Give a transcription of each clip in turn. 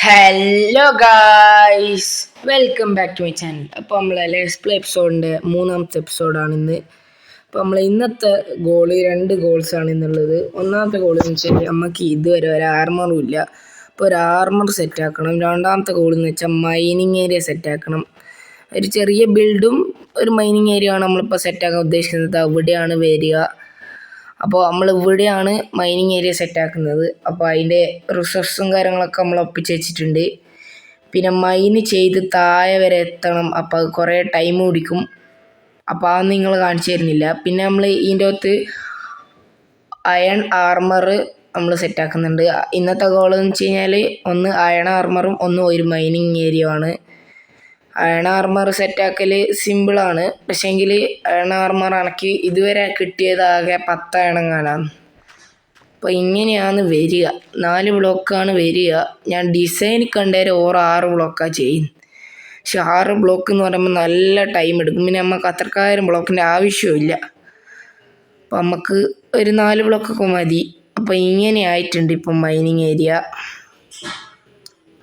Hello guys, welcome back to my channel. അപ്പോൾ നമ്മളെ let's play എപ്പിസോഡിൻ്റെ മൂന്നാമത്തെ എപ്പിസോഡാണ് ഇന്ന്. അപ്പോൾ നമ്മൾ ഇന്നത്തെ രണ്ട് ഗോൾസാണ് ഇന്നുള്ളത്. ഒന്നാമത്തെ ഗോൾ എന്ന് വെച്ചാൽ നമുക്ക് ഇതുവരെ ഒരു ആർമറും ഇല്ല. അപ്പോൾ ഒരു ആർമർ സെറ്റാക്കണം. രണ്ടാമത്തെ ഗോൾ എന്ന് വെച്ചാൽ മൈനിങ് ഏരിയ സെറ്റാക്കണം. ഒരു ചെറിയ ബിൽഡും ഒരു മൈനിങ് ഏരിയ ആണ് നമ്മളിപ്പോൾ സെറ്റാക്കാൻ ഉദ്ദേശിക്കുന്നത്. അവിടെയാണ് വരിക. അപ്പോൾ നമ്മൾ ഇവിടെയാണ് മൈനിങ് ഏരിയ സെറ്റാക്കുന്നത്. അപ്പോൾ അതിൻ്റെ റിസോഴ്സും കാര്യങ്ങളൊക്കെ നമ്മൾ ഒപ്പിച്ച് വെച്ചിട്ടുണ്ട്. പിന്നെ മൈന് ചെയ്ത് താഴെ വരെ എത്തണം. അപ്പോൾ അത് കുറേ ടൈം പിടിക്കും. അപ്പോൾ അത് നിങ്ങൾ കാണിച്ചു തരുന്നില്ല. പിന്നെ നമ്മൾ ഇതിൻ്റെ അകത്ത് അയൺ ആർമർ നമ്മൾ സെറ്റാക്കുന്നുണ്ട്. ഇന്നത്തെ ഗോൾ എന്ന് വെച്ച് കഴിഞ്ഞാൽ ഒന്ന് അയൺ ആർമറും ഒന്ന് ഒരു മൈനിങ് ഏരിയ ആണ്. അയൺ ആർമർ സെറ്റാക്കൽ സിമ്പിളാണ്. പക്ഷേങ്കിൽ അയൺ ആർമർ എനിക്ക് ഇതുവരെ കിട്ടിയത് ആകെ 10 അയണങ്ങാനാണ്. അപ്പോൾ ഇങ്ങനെയാണ് വരിക. 4 ബ്ലോക്കാണ് വരിക. ഞാൻ ഡിസൈൻ കണ്ടേരെ 6 ബ്ലോക്കാണ് ചെയ്യുന്നത്. പക്ഷെ 6 ബ്ലോക്ക് എന്ന് പറയുമ്പോൾ നല്ല ടൈം എടുക്കും. പിന്നെ നമുക്ക് അത്രക്കാരും ബ്ലോക്കിൻ്റെ ആവശ്യമില്ല. അപ്പോൾ നമുക്ക് ഒരു 4 ബ്ലോക്കൊക്കെ മതി. അപ്പോൾ ഇങ്ങനെ ആയിട്ടുണ്ട് ഇപ്പം മൈനിങ് ഏരിയ.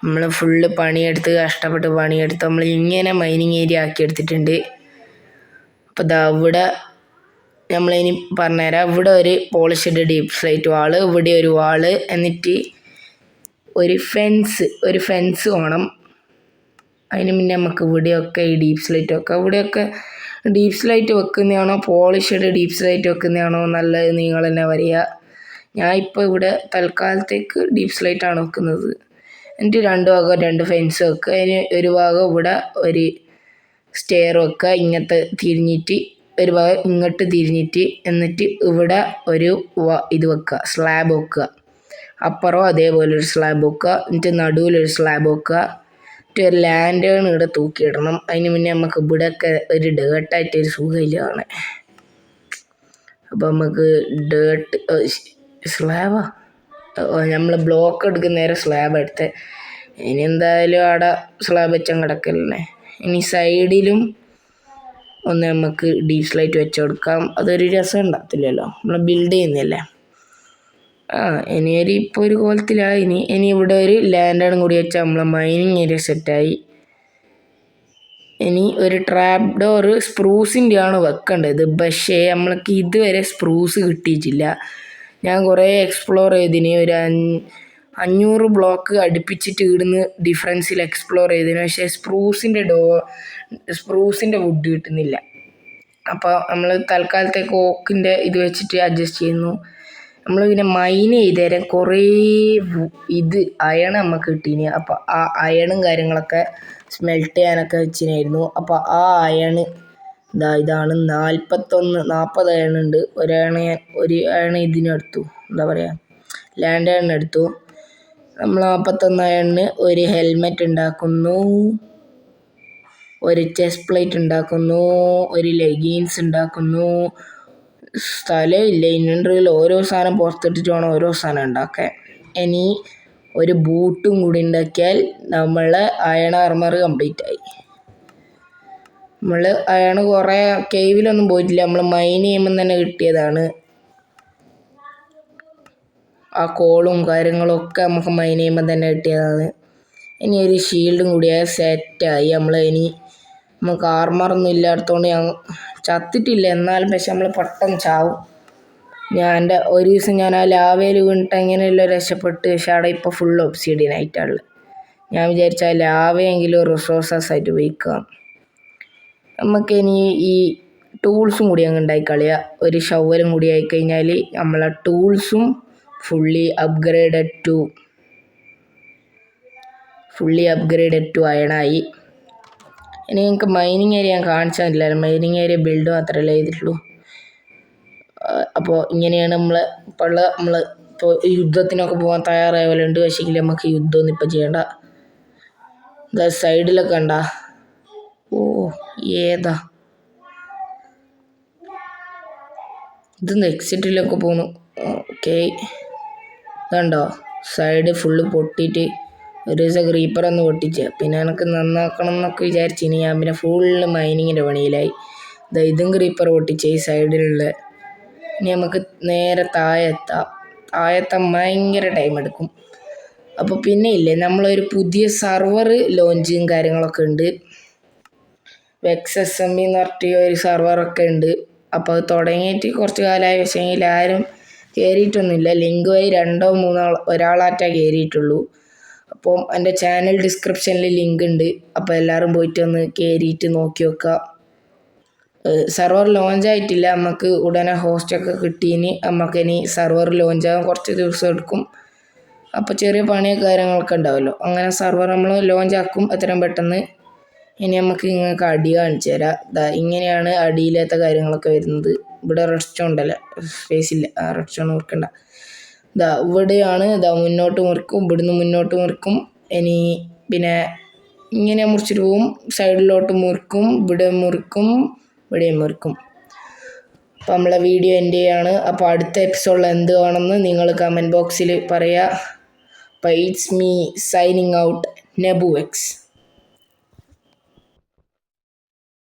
നമ്മൾ ഫുള്ള് പണിയെടുത്ത് കഷ്ടപ്പെട്ട് പണിയെടുത്ത് നമ്മൾ ഇങ്ങനെ മൈനിങ് ഏരിയ ആക്കി എടുത്തിട്ടുണ്ട്. അപ്പോൾ ദാ ഇവിടെ നമ്മളിനി പറഞ്ഞുതരാം. ഇവിടെ ഒരു പോളിഷ്ഡ് ഡീപ്പ് സ്ലൈറ്റ് വാള്, ഇവിടെ ഒരു വാള്, എന്നിട്ട് ഒരു ഫെൻസ് വേണം. അതിന് മുന്നേ നമുക്ക് ഇവിടെയൊക്കെ ഈ ഡീപ്പ് സ്ലൈറ്റ് വെക്കാം. ഇവിടെയൊക്കെ ഡീപ്പ് സ്ലൈറ്റ് വെക്കുന്നതാണോ പോളിഷ്ഡ് ഡീപ്പ് സ്ലൈറ്റ് വെക്കുന്നതാണോ നല്ലത് നിങ്ങൾ തന്നെ പറയുക. ഞാൻ ഇപ്പോൾ ഇവിടെ തൽക്കാലത്തേക്ക് ഡീപ്പ് സ്ലൈറ്റാണ് വെക്കുന്നത്. എന്നിട്ട് 2 ഭാഗം 2 ഫെൻസ് വെക്കുക. അതിന് ഒരു ഭാഗം ഇവിടെ ഒരു സ്റ്റെയർ വെക്കുക, ഇങ്ങനത്തെ തിരിഞ്ഞിട്ട് ഒരു ഭാഗം ഇങ്ങോട്ട് തിരിഞ്ഞിട്ട്, എന്നിട്ട് ഇവിടെ ഒരു ഇത് വെക്കുക, സ്ലാബ് വെക്കുക. അപ്പുറം അതേപോലെ ഒരു സ്ലാബ് വെക്കുക. എന്നിട്ട് നടുവിലൊരു സ്ലാബ് വെക്കുക. എന്നിട്ട് ഒരു ലാൻഡേൺ ഇവിടെ തൂക്കിയിടണം. അതിന് മുന്നേ നമുക്ക് ഇവിടെയൊക്കെ ഒരു ഡേർട്ടായിട്ടൊരു സുഖമില്ല കാണാൻ. അപ്പോൾ നമുക്ക് സ്ലാബാ നമ്മൾ ബ്ലോക്ക് എടുക്കുന്ന നേരെ സ്ലാബ് എടുത്ത് ഇനി എന്തായാലും അവിടെ സ്ലാബ് വെച്ചാൽ കിടക്കല്ലേ. ഇനി സൈഡിലും ഒന്ന് നമുക്ക് ഡീപ്പ് സ്ലൈറ്റ് വെച്ച് കൊടുക്കാം. അതൊരു രസം ഉണ്ടാകത്തില്ലല്ലോ, നമ്മൾ ബിൽഡ് ചെയ്യുന്നില്ലേ. ഇനി ഇപ്പോൾ ഒരു കോലത്തിലായി. ഇനി ഇവിടെ ഒരു ലാൻഡാണ് കൂടി വെച്ചാൽ നമ്മളെ മൈനിങ് ഏരിയ സെറ്റായി. ഇനി ഒരു ട്രാപ്പ് ഡോർ സ്പ്രൂസിൻ്റെ ആണ് വെക്കേണ്ടത്. പക്ഷേ നമ്മൾക്ക് ഇതുവരെ സ്പ്രൂസ് കിട്ടിയിട്ടില്ല. ഞാൻ കുറേ എക്സ്പ്ലോർ ചെയ്തിന്. ഒരു 500 ബ്ലോക്ക് അടുപ്പിച്ചിട്ട് ഇവിടുന്ന് ഡിഫറൻസിൽ എക്സ്പ്ലോർ ചെയ്തതിന്. പക്ഷേ സ്പ്രൂസിൻ്റെ വുഡ് കിട്ടുന്നില്ല. അപ്പോൾ നമ്മൾ തൽക്കാലത്തേക്ക് ഓക്കിൻ്റെ ഇത് വെച്ചിട്ട് അഡ്ജസ്റ്റ് ചെയ്യുന്നു. നമ്മൾ പിന്നെ മൈൻ ചെയ്തേരം കുറേ അയൺ നമുക്ക് കിട്ടീന്. അപ്പോൾ ആ അയണും കാര്യങ്ങളൊക്കെ സ്മെൽറ്റ് ചെയ്യാനൊക്കെ വെച്ചിനായിരുന്നു. അപ്പോൾ ആ അയണ് ഇതാണ് 40 അയണുണ്ട്. ഒരു അയൺ ഇതിനെടുത്തു, എന്താ പറയുക, ലാൻഡ് അയൺ എടുത്തു. നമ്മൾ 41 അയണിന് ഒരു ഹെൽമെറ്റ് ഉണ്ടാക്കുന്നു, ഒരു ചെസ്റ്റ് പ്ലേറ്റ് ഉണ്ടാക്കുന്നു, ഒരു ലെഗിൻസ് ഉണ്ടാക്കുന്നു. സ്ഥലമില്ല ഇൻവെൻട്രിയിൽ. ഓരോ സാധനം പുറത്തിട്ടിട്ട് വേണം ഓരോ സാധനം ഉണ്ടാക്കാൻ. ഇനി ഒരു ബൂട്ടും കൂടി ഉണ്ടാക്കിയാൽ നമ്മളെ അയൺ ആർമർ കംപ്ലീറ്റ് ആയി. നമ്മൾ അയൺ കുറേ കേവിലൊന്നും പോയിട്ടില്ല. നമ്മൾ മൈൻ ചെയ്യുമ്പം തന്നെ കിട്ടിയതാണ്. ആ കോളും കാര്യങ്ങളും ഒക്കെ നമുക്ക് മൈൻ ചെയ്യുമ്പം തന്നെ കിട്ടിയതാണ്. ഇനി ഒരു ഷീൽഡും കൂടിയാൽ സെറ്റായി. നമുക്ക് ആർമറൊന്നും ഇല്ലാത്തതുകൊണ്ട് ഞാൻ ചത്തിട്ടില്ല. എന്നാലും പക്ഷെ നമ്മൾ പെട്ടെന്ന് ചാവും. ഒരു ദിവസം ഞാൻ ആ ലാവയിൽ വീണിട്ട് എങ്ങനെയല്ലോ രക്ഷപ്പെട്ട്. പക്ഷെ അവിടെ ഇപ്പോൾ ഫുൾ ഒബ്സിഡിയൻ ആയിട്ടുള്ളത്. ഞാൻ വിചാരിച്ച ആ ലാവയെങ്കിലും റിസോഴ്സസ് ആയിട്ട് ഉപയോഗിക്കാം. നമുക്കിനി ഈ ടൂൾസും കൂടി അങ്ങ് ഉണ്ടാക്കി കളയുക. ഒരു ഷവലും കൂടി ആയിക്കഴിഞ്ഞാൽ നമ്മളെ ടൂൾസും ഫുള്ളി അപ്ഗ്രേഡഡ് ടു അയണായി. ഇനി നിങ്ങൾക്ക് മൈനിങ് ഏരിയ ഞാൻ കാണിച്ചു തന്നില്ല. മൈനിങ് ഏരിയ ബിൽഡ് മാത്രമല്ലേ ചെയ്തിട്ടുള്ളൂ. അപ്പോൾ ഇങ്ങനെയാണ് ഇപ്പോൾ യുദ്ധത്തിനൊക്കെ പോകാൻ തയ്യാറായ പോലെ ഉണ്ട്. പക്ഷേ നമുക്ക് യുദ്ധമൊന്നും ഇപ്പോൾ ചെയ്യേണ്ട. സൈഡിലൊക്കെ കണ്ട, ഏതാ ഇതൊന്ന് എക്സിറ്റിലൊക്കെ പോന്നു. ഓക്കെ, ഇതുണ്ടോ സൈഡ് ഫുള്ള് പൊട്ടിയിട്ട്. ഒരു ദിവസം ക്രീപ്പർ ഒന്ന് പൊട്ടിച്ച് പിന്നെ എനിക്ക് നന്നാക്കണം എന്നൊക്കെ വിചാരിച്ചിനി. ഞാൻ പിന്നെ ഫുള്ള് മൈനിങ്ങിൻ്റെ പണിയിലായി. ഇതും ക്രീപ്പർ പൊട്ടിച്ച് ഈ സൈഡിലുള്ള. ഇനി നമുക്ക് നേരെ താഴെത്താൻ ഭയങ്കര ടൈം എടുക്കും. അപ്പോൾ പിന്നെ ഇല്ലേ നമ്മളൊരു പുതിയ സർവർ ലോഞ്ചും കാര്യങ്ങളൊക്കെ ഉണ്ട്. വെക്സ്.എസ്.എം.ഇ എന്ന് പറഞ്ഞിട്ട് ഒരു സെർവറൊക്കെ ഉണ്ട്. അപ്പോൾ അത് തുടങ്ങിയിട്ട് കുറച്ച് കാലമായി, പക്ഷേ ആരും കയറിയിട്ടൊന്നുമില്ല. ലിങ്ക് വഴി 2-3 ഒരാളായിട്ടേ കയറിയിട്ടുള്ളൂ. അപ്പം എൻ്റെ ചാനൽ ഡിസ്ക്രിപ്ഷനിൽ ലിങ്ക് ഉണ്ട്. അപ്പോൾ എല്ലാവരും പോയിട്ട് ഒന്ന് കയറിയിട്ട് നോക്കി വെക്കുക. സെർവർ ലോഞ്ച് ആയിട്ടില്ല, നമുക്ക് ഉടനെ ഹോസ്റ്റൊക്കെ കിട്ടീന്. നമുക്കിനി സെർവർ ലോഞ്ചാകാൻ കുറച്ച് ദിവസം എടുക്കും. അപ്പോൾ ചെറിയ പണിയും കാര്യങ്ങളൊക്കെ ഉണ്ടാവുമല്ലോ. അങ്ങനെ സെർവർ നമ്മൾ ലോഞ്ച് ആക്കും എത്രയും പെട്ടെന്ന്. ഇനി നമുക്ക് നിങ്ങൾക്ക് അടി കാണിച്ചു തരാം. ഇങ്ങനെയാണ് അടിയില്ലാത്ത കാര്യങ്ങളൊക്കെ വരുന്നത്. ഇവിടെ റെഡ് സ്റ്റോൺ ഉണ്ടല്ലോ, സ്പേസ് ഇല്ല, റെഡ് സ്റ്റോൺ മുറിക്കണ്ട. ഇവിടെയാണ് മുന്നോട്ട് മുറിക്കും, ഇവിടുന്ന് മുന്നോട്ട് മുറിക്കും. ഇനി പിന്നെ ഇങ്ങനെ മുറിച്ചിട്ട് പോവും, സൈഡിലോട്ട് മുറിക്കും, ഇവിടെ മുറിക്കും, ഇവിടെയും മുറിക്കും. അപ്പോൾ നമ്മളെ വീഡിയോ എൻ്റെ ആണ്. അപ്പോൾ അടുത്ത എപ്പിസോഡിൽ എന്ത് വേണമെന്ന് നിങ്ങൾ കമൻറ്റ് ബോക്സിൽ പറയുക. അപ്പോൾ ഇറ്റ്സ് മീ സൈനിങ് ഔട്ട്, നെബുവെക്സ്.